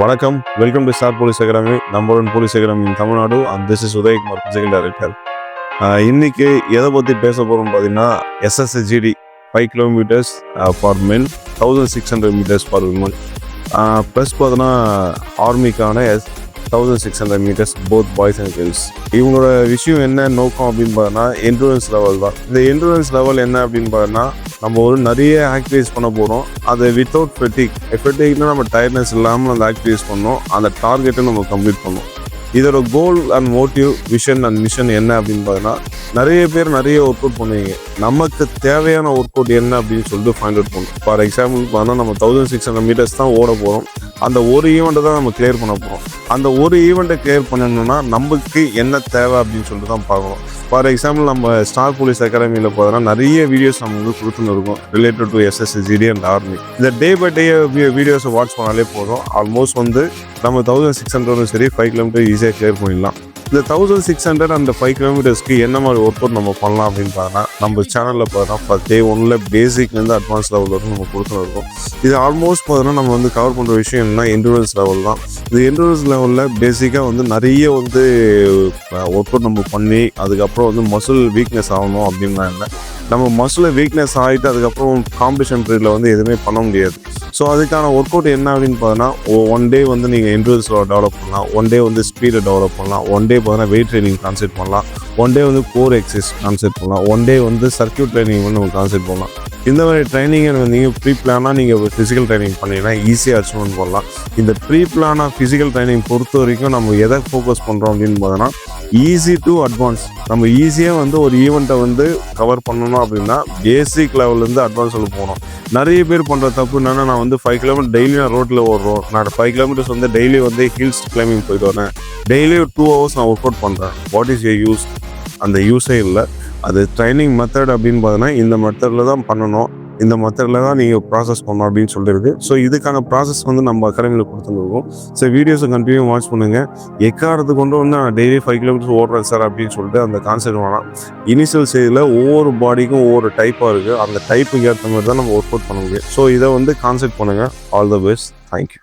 வணக்கம், welcome to star police academy, number one police academy in Tamil Nadu. And this is Udayakumar, physical director. இன்னைக்கு எதை பற்றி பேச போகிறோம் பார்த்தீங்கன்னா, SSGD 5 kilometres for men, 1600 metres for women. Plus பார்த்தோன்னா ஆர்மிக்கான 1600 metres both boys and girls. இவங்களோட விஷயம் என்ன நோக்கம் அப்படின்னு பார்த்தோன்னா என்டூரன்ஸ் லெவல் தான். இந்த என்டூரன்ஸ் லெவல் என்ன அப்படின்னு பார்த்தோன்னா, நம்ம ஒரு நிறைய ஆக்டிவிட்டிஸ் பண்ண போகிறோம். அதை வித்தவுட் ஃபெட்டிக்னா நம்ம டயர்ட்னஸ் இல்லாமல் அந்த ஆக்டிவிட்டிஸ் பண்ணோம், அந்த டார்கெட்டை நம்ம கம்ப்ளீட் பண்ணோம். இதோட goal and motive, vision and mission என்ன அப்படின்னு பார்த்தோன்னா, நிறைய பேர் நிறைய ஒர்க் அவுட் பண்ணுவீங்க. நமக்கு தேவையான ஒர்க் அவுட் என்ன அப்படின்னு சொல்லிட்டு ஃபைண்ட் அவுட் பண்ணணும். ஃபார் எக்ஸாம்பிள் பார்த்தா நம்ம 1600 மீட்டர்ஸ் தான் ஓட போகிறோம். அந்த ஒரு ஈவெண்ட்டை தான் நம்ம கிளியர் பண்ண போகிறோம். அந்த ஒரு ஈவெண்ட்டை கிளியர் பண்ணணும்னா நமக்கு என்ன தேவை அப்படின்னு சொல்லிட்டு தான் பார்க்கணும். ஃபார் எக்ஸாம்பிள் நம்ம ஸ்டார் போலீஸ் அகாடமியில் பார்த்தோன்னா நிறைய வீடியோஸ் நம்ம வந்து கொடுத்துன்னு இருக்கோம் related to SSGD and army. இந்த டே பை டே வீடியோஸை வாட்ச் பண்ணாலே போதும். ஆல்மோஸ்ட் வந்து நம்ம 1600 சரி 5 கிலோமீட்டர் ஈஸியாக கிளியர் பண்ணிடலாம். இந்த 1600 அந்த 5 கிலோமீட்டர்ஸ்க்கு என்ன மாதிரி ஒர்க் அவுட் நம்ம பண்ணலாம் அப்படின்னு பார்த்தோன்னா, நம்ம சேனலில் பார்த்தோன்னா ஃபர்ஸ்ட் டே 1 பேசிக்லேருந்து அட்வான்ஸ் லெவல் வரைக்கும் நம்ம கொடுத்துன்னு இருக்கோம். இது ஆல்மோஸ்ட் பார்த்தோன்னா நம்ம வந்து கவர் பண்ணுற விஷயம் என்னன்னா என்டூரன்ஸ் லெவல் தான். இந்த என்டூரன்ஸ் லெவலில் பேசிக்காக வந்து நிறைய வந்து ஒர்க் அவுட் நம்ம பண்ணி அதுக்கப்புறம் வந்து மசில் வீக்னஸ் ஆகணும் அப்படின்னா இல்லை, நம்ம மசில் வீக்னஸ் ஆகிட்டு அதுக்கப்புறம் காம்படிஷன் பீரியடில் வந்து எதுவுமே பண்ண முடியாது. ஸோ அதுக்கான ஒர்க் அவுட் என்ன அப்படின்னு பார்த்தோன்னா, 1 டே வந்து நீங்கள் என்டூரன்ஸ் டெவலப் பண்ணலாம், 1 டே வந்து ஸ்பீடை டெவலப் பண்ணலாம், 1 டே பார்த்தோன்னா வெயிட் ட்ரைனிங் கான்செப்ட் பண்ணலாம், 1 டே வந்து கோர் எக்ஸசைஸ் கான்செப்ட் பண்ணலாம், 1 டே வந்து சர்க்யூட் ட்ரைனிங் வந்து நம்ம கான்செப்ட் பண்ணலாம். இந்த மாதிரி ட்ரைனிங்கை நீங்கள் ப்ரீ பிளானாக நீங்கள் ஃபிசிக்கல் ட்ரைனிங் பண்ணிங்கன்னா ஈஸியாக அச்சீவ்மெண்ட் பண்ணலாம். இந்த ப்ரீ பிளானாக ஃபிசிக்கல் ட்ரைனிங் பொறுத்த வரைக்கும் நம்ம எதை ஃபோக்கஸ் பண்ணுறோம் அப்படின்னு பார்த்தோன்னா, ஈஸி டு அட்வான்ஸ். நம்ம ஈஸியாக வந்து ஒரு ஈவெண்ட்டை வந்து கவர் பண்ணணும் அப்படின்னா பேசிக் லெவல்லேருந்து அட்வான்ஸில் போகணும். நிறைய பேர் பண்ணுற தப்பு என்னென்னா, நான் வந்து 5 கிலோமீட்டர் டெய்லி நான் ரோட்டில் ஓடுறோம், நான் 5 கிலோமீட்டர்ஸ் வந்து டெய்லி வந்து ஹில்ஸ் கிளைம்பிங் போயிட்டு வரேன், டெய்லி 2 hours நான் ஒர்க் அவுட் பண்ணுறேன். What is a use? அந்த யூஸே இல்லை. அது ட்ரைனிங் மெத்தட் அப்படின்னு பார்த்தோன்னா இந்த மெத்தடில் தான் பண்ணணும், இந்த மெத்தடில் தான் நீங்கள் ப்ராசஸ் பண்ணணும் அப்படின்னு சொல்லியிருக்கு. ஸோ இதுக்கான ப்ராசஸ் வந்து நம்ம அகாடமியில் கொடுத்துருக்கோம். ஸோ வீடியோஸை கண்டினியூ வாட்ச் பண்ணுங்கள். எக்காரத்துக்கு கொண்டு வந்து நான் டெய்லி 5 கிலோமீட்டர்ஸ் ஓடுறேன் சார் அப்படின்னு சொல்லிட்டு அந்த கான்செப்ட் வேணாம். இனிஷியல் ஸ்டேஜில் ஒவ்வொரு பாடிக்கும் ஒவ்வொரு டைப்பாக இருக்குது, அந்த டைப்புக்கு ஏற்ற மாதிரி தான் நம்ம ஒர்க் அவுட் பண்ண முடியும். ஸோ இதை வந்து கான்செப்ட் பண்ணுங்கள். All the best. தேங்க்யூ.